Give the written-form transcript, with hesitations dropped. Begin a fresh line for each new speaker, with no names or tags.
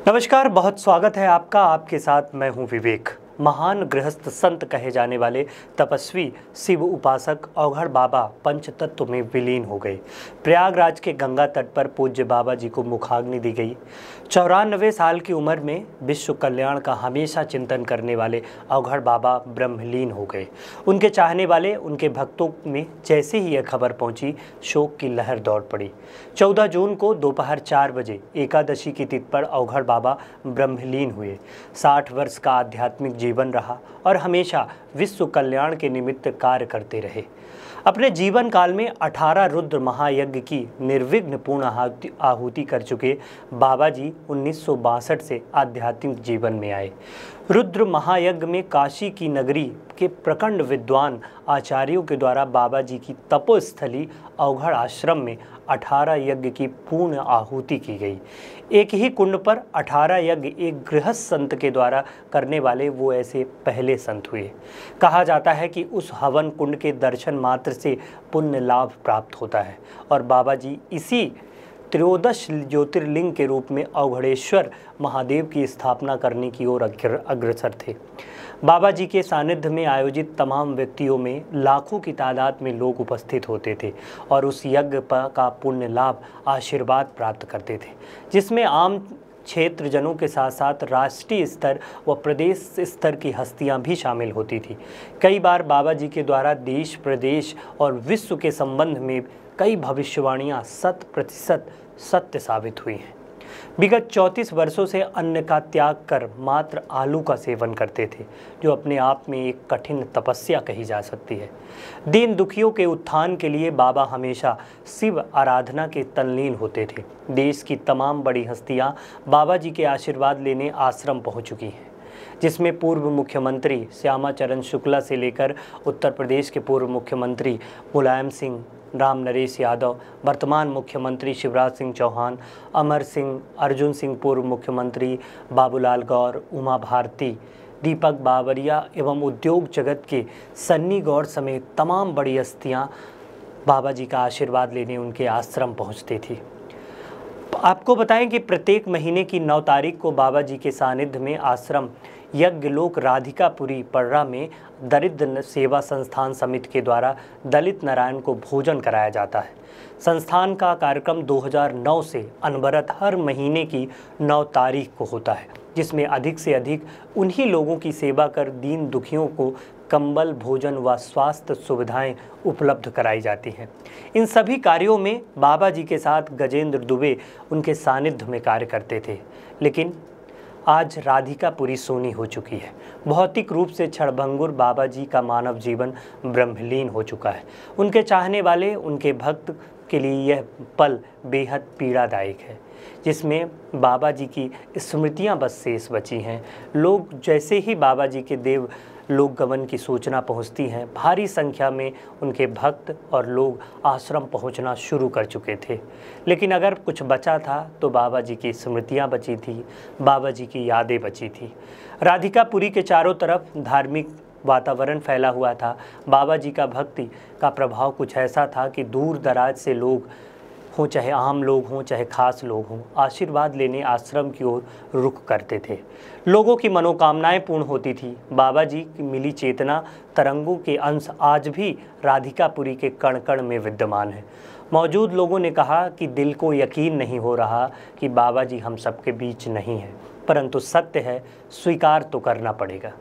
नमस्कार, बहुत स्वागत है आपका। आपके साथ मैं हूं विवेक। महान गृहस्थ संत कहे जाने वाले तपस्वी शिव उपासक औघड़ बाबा पंचतत्व में विलीन हो गए। प्रयागराज के गंगा तट पर पूज्य बाबा जी को मुखाग्नि दी गई। 94 साल की उम्र में विश्व कल्याण का हमेशा चिंतन करने वाले औघड़ बाबा ब्रह्मलीन हो गए। उनके चाहने वाले, उनके भक्तों में जैसे ही यह खबर पहुंची, शोक की लहर दौड़ पड़ी। 14 जून को दोपहर 4 बजे एकादशी की तिथि पर औघड़ बाबा ब्रह्मलीन हुए। 60 वर्ष का आध्यात्मिक जीवन रहा और हमेशा विश्व कल्याण के निमित्त कार्य करते रहे। अपने जीवन काल में 18 रुद्र महायज्ञ की निर्विघ्न पूर्ण आहुति कर चुके बाबा जी 1962 से आध्यात्मिक जीवन में आए। रुद्र महायज्ञ में काशी की नगरी के प्रखंड विद्वान आचार्यों के द्वारा बाबा जी की तपोस्थली औघड़ आश्रम में 18 यज्ञ की पूर्ण आहुति की गई। एक ही कुंड पर 18 यज्ञ एक गृहस्थ संत के द्वारा करने वाले वो ऐसे पहले संत हुए। कहा जाता है कि उस हवन कुंड के दर्शन मात्र से पुण्य लाभ प्राप्त होता है और बाबा जी इसी त्रयोदश ज्योतिर्लिंग के रूप में औघड़ेश्वर महादेव की स्थापना करने की ओर अग्रसर थे। बाबा जी के सानिध्य में आयोजित तमाम व्यक्तियों में लाखों की तादाद में लोग उपस्थित होते थे और उस यज्ञ का पुण्य लाभ आशीर्वाद प्राप्त करते थे, जिसमें आम क्षेत्र जनों के साथ साथ राष्ट्रीय स्तर व प्रदेश स्तर की हस्तियां भी शामिल होती थी। कई बार बाबा जी के द्वारा देश, प्रदेश और विश्व के संबंध में कई भविष्यवाणियां 100% सत्य साबित हुई हैं। विगत 34 वर्षों से अन्न का त्याग कर मात्र आलू का सेवन करते थे, जो अपने आप में एक कठिन तपस्या कही जा सकती है। दीन दुखियों के उत्थान के लिए बाबा हमेशा शिव आराधना के तल्लीन होते थे। देश की तमाम बड़ी हस्तियां बाबा जी के आशीर्वाद लेने आश्रम पहुंच चुकी हैं, जिसमें पूर्व मुख्यमंत्री श्यामा चरण शुक्ला से लेकर उत्तर प्रदेश के पूर्व मुख्यमंत्री मुलायम सिंह, राम नरेश यादव, वर्तमान मुख्यमंत्री शिवराज सिंह चौहान, अमर सिंह, अर्जुन सिंह पूर्व मुख्यमंत्री, बाबूलाल गौर, उमा भारती, दीपक बावरिया एवं उद्योग जगत के सन्नी गौर समेत तमाम बड़ी हस्तियां बाबा जी का आशीर्वाद लेने उनके आश्रम पहुंचती थी। आपको बताएं कि प्रत्येक महीने की 9 तारीख को बाबा जी के सानिध्य में आश्रम यज्ञलोक राधिकापुरी पर्रा में दरिद्र सेवा संस्थान समिति के द्वारा दलित नारायण को भोजन कराया जाता है। संस्थान का कार्यक्रम 2009 से अनवरत हर महीने की 9 तारीख को होता है, जिसमें अधिक से अधिक उन्हीं लोगों की सेवा कर दीन दुखियों को कंबल, भोजन व स्वास्थ्य सुविधाएं उपलब्ध कराई जाती हैं। इन सभी कार्यों में बाबा जी के साथ गजेंद्र दुबे उनके सानिध्य में कार्य करते थे, लेकिन आज राधिकापुरी सोनी हो चुकी है। भौतिक रूप से क्षणभंगुर बाबा जी का मानव जीवन ब्रह्मलीन हो चुका है। उनके चाहने वाले, उनके भक्त के लिए यह पल बेहद पीड़ादायक है, जिसमें बाबा जी की स्मृतियां बस शेष बची हैं। लोग जैसे ही बाबा जी के देव लोक गमन की सूचना पहुंचती हैं, भारी संख्या में उनके भक्त और लोग आश्रम पहुंचना शुरू कर चुके थे। लेकिन अगर कुछ बचा था तो बाबा जी की स्मृतियां बची थी, बाबा जी की यादें बची थी। राधिकापुरी के चारों तरफ धार्मिक वातावरण फैला हुआ था। बाबा जी का भक्ति का प्रभाव कुछ ऐसा था कि दूर दराज से लोग हों, चाहे आम लोग हों, चाहे खास लोग हों, आशीर्वाद लेने आश्रम की ओर रुख करते थे। लोगों की मनोकामनाएं पूर्ण होती थी। बाबा जी की मिली चेतना तरंगों के अंश आज भी राधिकापुरी के कण कण में विद्यमान है। मौजूद लोगों ने कहा कि दिल को यकीन नहीं हो रहा कि बाबा जी हम सबके बीच नहीं हैं, परंतु सत्य है, स्वीकार तो करना पड़ेगा।